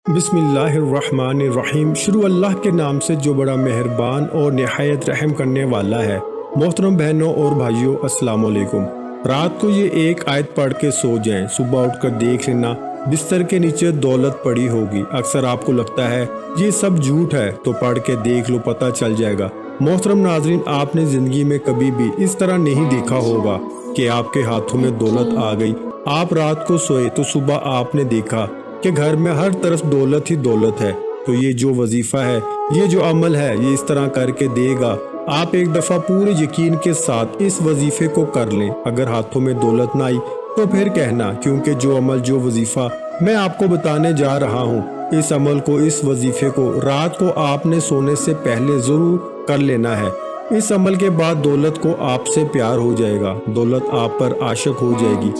बिस्मिल्लाहिर्रहमानिर्रहीम। शुरू अल्लाह के नाम से जो बड़ा मेहरबान और निहायत रहम करने वाला है। मोहतरम बहनों और भाइयों, अस्सलाम वालेकुम। रात को ये एक आयत पढ़ के सो जाएं, सुबह उठकर देख लेना बिस्तर के नीचे दौलत पड़ी होगी। अक्सर आपको लगता है ये सब झूठ है, तो पढ़ के देख लो, पता चल जाएगा। मोहतरम नाजरीन, आपने जिंदगी में कभी भी इस तरह नहीं देखा होगा कि आपके हाथों में दौलत आ गई। आप रात को सोए तो सुबह आपने देखा कि घर में हर तरफ दौलत ही दौलत है। तो ये जो वजीफा है, ये जो अमल है, ये इस तरह करके देगा। आप एक दफा पूरे यकीन के साथ इस वजीफे को कर लें। अगर हाथों में दौलत ना आई तो फिर कहना, क्योंकि जो अमल, जो वजीफा मैं आपको बताने जा रहा हूँ, इस अमल को, इस वजीफे को रात को आपने सोने से पहले जरूर कर लेना है। इस अमल के बाद दौलत को आपसे प्यार हो जाएगा, दौलत आप पर आशिक हो जाएगी,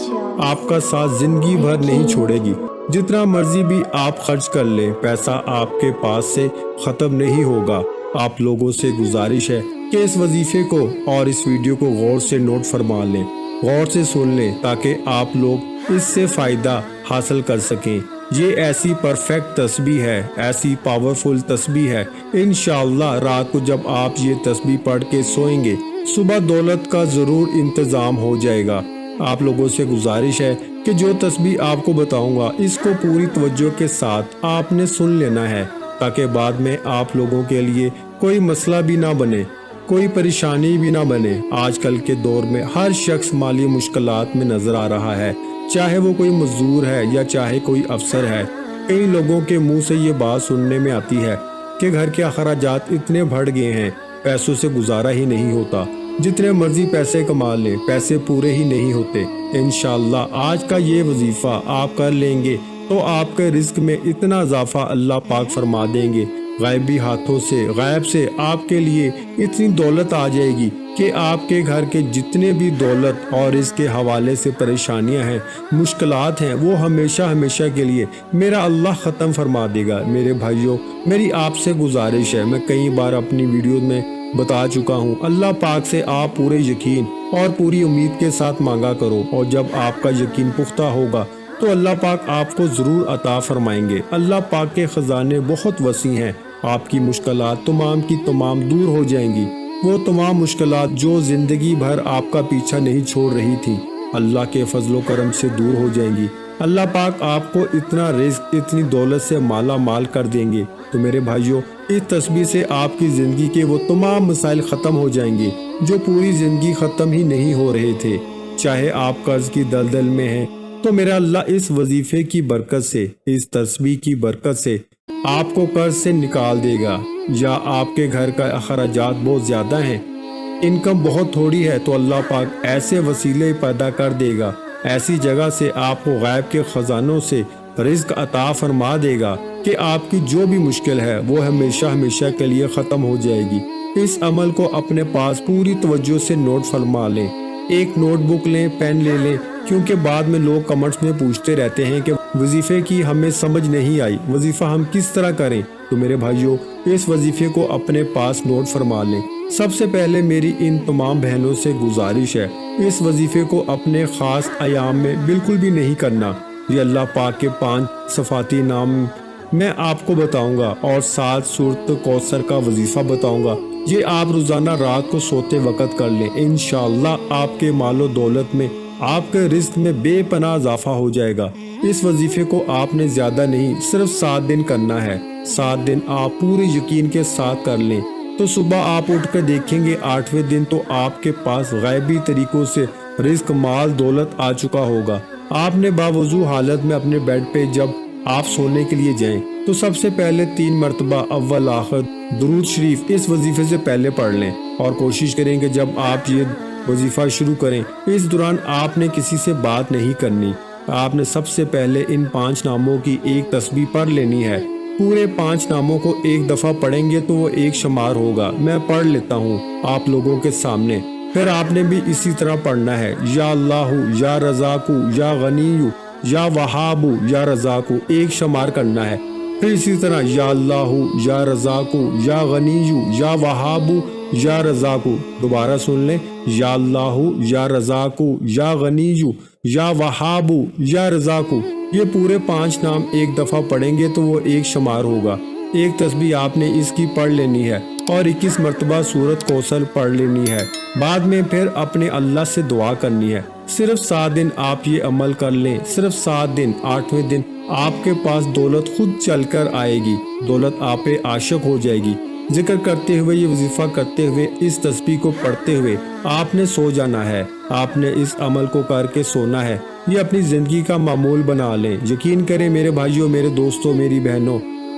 आपका साथ जिंदगी भर नहीं छोड़ेगी। जितना मर्जी भी आप खर्च कर लें, पैसा आपके पास से खत्म नहीं होगा। आप लोगों से गुजारिश है कि इस वजीफे को और इस वीडियो को गौर से नोट फरमा लें, गौर से सुन लें, ताकि आप लोग इससे फायदा हासिल कर सकें। ये ऐसी परफेक्ट तस्बीह है, ऐसी पावरफुल तस्बीह है। इंशाअल्लाह रात को जब आप ये तस्बीह पढ़ के सोएंगे, सुबह दौलत का जरूर इंतजाम हो जाएगा। आप लोगों से गुजारिश है कि जो तस्बीह आपको बताऊंगा, इसको पूरी तवज्जो के साथ आपने सुन लेना है, ताकि बाद में आप लोगों के लिए कोई मसला भी ना बने, कोई परेशानी भी ना बने। आजकल के दौर में हर शख्स माली मुश्किलात में नजर आ रहा है, चाहे वो कोई मजदूर है या चाहे कोई अफसर है। कई लोगों के मुंह से ये बात सुनने में आती है कि घर के अखराजात इतने बढ़ गए हैं, पैसों से गुजारा ही नहीं होता। जितने मर्जी पैसे कमा लें, पैसे पूरे ही नहीं होते। इंशाअल्लाह आज का ये वजीफा आप कर लेंगे तो आपके रिस्क में इतना इजाफा अल्लाह पाक फरमा देंगे। गायबी हाथों से, गायब से आपके लिए इतनी दौलत आ जाएगी कि आपके घर के जितने भी दौलत और इसके हवाले से परेशानियां हैं, मुश्किलात हैं, वो हमेशा हमेशा के लिए मेरा अल्लाह ख़त्म फरमा देगा। मेरे भाइयों, मेरी आपसे गुजारिश है, मैं कई बार अपनी वीडियो में बता चुका हूँ, अल्लाह पाक से आप पूरे यकीन और पूरी उम्मीद के साथ मांगा करो, और जब आपका यकीन पुख्ता होगा तो अल्लाह पाक आपको ज़रूर अता फरमाएंगे। अल्लाह पाक के ख़जाने बहुत वसी हैं, आपकी मुश्किलात तमाम की तमाम दूर हो जाएंगी। वो तमाम मुश्किलात जो ज़िंदगी भर आपका पीछा नहीं छोड़ रही थी, अल्लाह के फजलो करम से दूर हो जाएंगी। अल्लाह पाक आपको इतना रिज़्क, इतनी दौलत से माला माल कर देंगे। तो मेरे भाइयों, इस तस्बीह से आपकी ज़िंदगी के वो तमाम मसाइल ख़त्म हो जाएंगे जो पूरी ज़िंदगी ख़त्म ही नहीं हो रहे थे। चाहे आप कर्ज की दलदल में हैं, तो मेरा अल्लाह इस वजीफे की बरकत से, इस तस्बीह की बरकत से आपको कर्ज से निकाल देगा। या आपके घर का अखराजात बहुत ज़्यादा हैं, इनकम बहुत थोड़ी है, तो अल्लाह पाक ऐसे वसीले पैदा कर देगा, ऐसी जगह से आपको गायब के ख़जानों से रिज़्क अता फरमा देगा कि आपकी जो भी मुश्किल है वो हमेशा हमेशा के लिए ख़त्म हो जाएगी। इस अमल को अपने पास पूरी तवज्जो से नोट फरमा लें, एक नोटबुक लें, पेन ले लें, क्योंकि बाद में लोग कमेंट्स में पूछते रहते हैं कि वजीफे की हमें समझ नहीं आई, वजीफा हम किस तरह करें। तो मेरे भाइयों, इस वजीफे को अपने पास नोट फरमा लें। सबसे पहले मेरी इन तमाम बहनों से गुजारिश है, इस वजीफे को अपने ख़ास अयाम में बिल्कुल भी नहीं करना। ये अल्लाह पाक के 5 सफ़ाती नाम मैं आपको बताऊंगा और 7 सूरत कौसर का वजीफा बताऊंगा। ये आप रोज़ाना रात को सोते वक्त कर लें। इंशाअल्लाह आपके मालो दौलत में, आपके रिस्क में बेपनाह इजाफा हो जाएगा। इस वजीफे को आपने ज़्यादा नहीं, सिर्फ 7 दिन करना है। 7 दिन आप पूरे यकीन के साथ कर लें, तो सुबह आप उठ कर देखेंगे 8वें दिन तो आपके पास गायबी तरीकों से रिस्क, माल, दौलत आ चुका होगा। आपने बावजू हालत में अपने बेड पे जब आप सोने के लिए जाएं, तो सबसे पहले 3 मरतबा अव्वल आखिर दुरूद शरीफ इस वजीफे से पहले पढ़ लें, और कोशिश करें कि जब आप ये वजीफा शुरू करें, इस दौरान आपने किसी से बात नहीं करनी। आपने सबसे पहले इन 5 नामों की एक तस्बीह पढ़ लेनी है। पूरे 5 नामों को एक दफ़ा पढ़ेंगे तो वो एक शुमार होगा। मैं पढ़ लेता हूँ आप लोगों के सामने, फिर आपने भी इसी तरह पढ़ना है। या अल्लाहु, या रज़ाकु, या गनीयु, या वहाबु, या रज़ाकु, एक शुमार करना है। फिर इसी तरह या अल्लाहु, या रज़ाकु, या गनीयु, या वहाबु, या रज़ाकु। दोबारा सुन लें, या अल्लाहु, या रज़ाकु, या गनीयु, या वहाबु, या रज़ाकु। یہ پورے 5 نام ایک دفعہ پڑھیں گے تو وہ ایک شمار ہوگا۔ ایک تسبیح آپ نے اس کی پڑھ لینی ہے اور 21 مرتبہ سورت کوثر پڑھ لینی ہے۔ بعد میں پھر اپنے اللہ سے دعا کرنی ہے۔ صرف 7 دن آپ یہ عمل کر لیں، صرف 7 دن، 8ویں دن آپ کے پاس دولت خود چل کر آئے گی، دولت آپ پہ عاشق ہو جائے گی۔ ذکر کرتے ہوئے، یہ وظیفہ کرتے ہوئے، اس تسبیح کو پڑھتے ہوئے آپ نے سو جانا ہے۔ آپ نے اس عمل کو کر کے سونا ہے۔ یہ اپنی زندگی کا معمول بنا لیں۔ یقین کریں میرے بھائیوں، میرے دوستوں، میری بہنوں،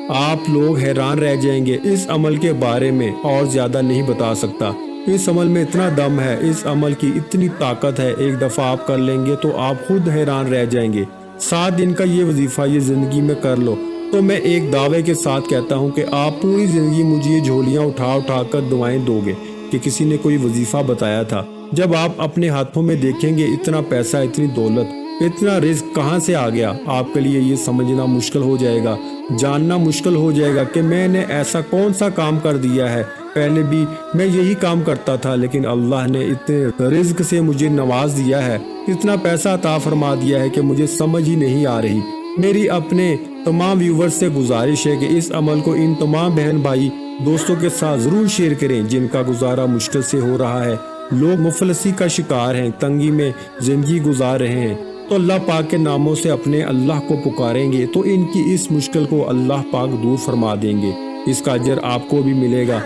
آپ لوگ حیران رہ جائیں گے۔ اس عمل کے بارے میں اور زیادہ نہیں بتا سکتا۔ اس عمل میں اتنا دم ہے، اس عمل کی اتنی طاقت ہے، ایک دفعہ آپ کر لیں گے تو آپ خود حیران رہ جائیں گے۔ 7 دن کا یہ وظیفہ یہ زندگی میں کر لو تو میں ایک دعوے کے ساتھ کہتا ہوں کہ آپ پوری زندگی مجھے یہ جھولیاں اٹھا اٹھا کر دعائیں دو گے کہ کسی نے کوئی وظیفہ بتایا تھا۔ جب آپ اپنے ہاتھوں میں دیکھیں گے اتنا پیسہ، اتنی دولت، اتنا رزق کہاں سے آ گیا، آپ کے لیے یہ سمجھنا مشکل ہو جائے گا، جاننا مشکل ہو جائے گا کہ میں نے ایسا کون سا کام کر دیا ہے۔ پہلے بھی میں یہی کام کرتا تھا لیکن اللہ نے اتنے رزق سے مجھے نواز دیا ہے، اتنا پیسہ عطا فرما دیا ہے کہ مجھے سمجھ ہی نہیں آ رہی۔ میری اپنے تمام ویورز سے گزارش ہے کہ اس عمل کو ان تمام بہن بھائی دوستوں کے ساتھ ضرور شیئر کریں جن کا گزارا مشکل سے ہو رہا ہے، لوگ مفلسی کا شکار ہیں، تنگی میں زندگی گزار رہے ہیں۔ تو اللہ پاک کے ناموں سے اپنے اللہ کو پکاریں گے تو ان کی اس مشکل کو اللہ پاک دور فرما دیں گے۔ اس کا اجر آپ کو بھی ملے گا۔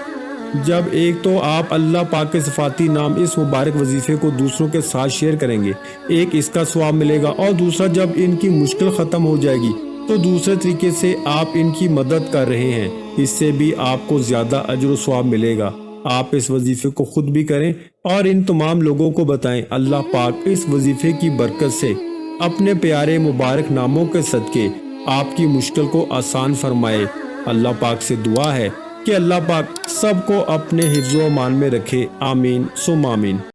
جب ایک تو آپ اللہ پاک کے صفاتی نام اس مبارک وظیفے کو دوسروں کے ساتھ شیئر کریں گے، ایک اس کا ثواب ملے گا، اور دوسرا جب ان کی مشکل ختم ہو جائے گی تو دوسرے طریقے سے آپ ان کی مدد کر رہے ہیں، اس سے بھی آپ کو زیادہ اجر و ثواب ملے گا۔ آپ اس وظیفے کو خود بھی کریں اور ان تمام لوگوں کو بتائیں۔ اللہ پاک اس وظیفے کی برکت سے اپنے پیارے مبارک ناموں کے صدقے آپ کی مشکل کو آسان فرمائے۔ اللہ پاک سے دعا ہے کہ اللہ پاک سب کو اپنے حفظ و امان میں رکھے۔ آمین ثم آمین۔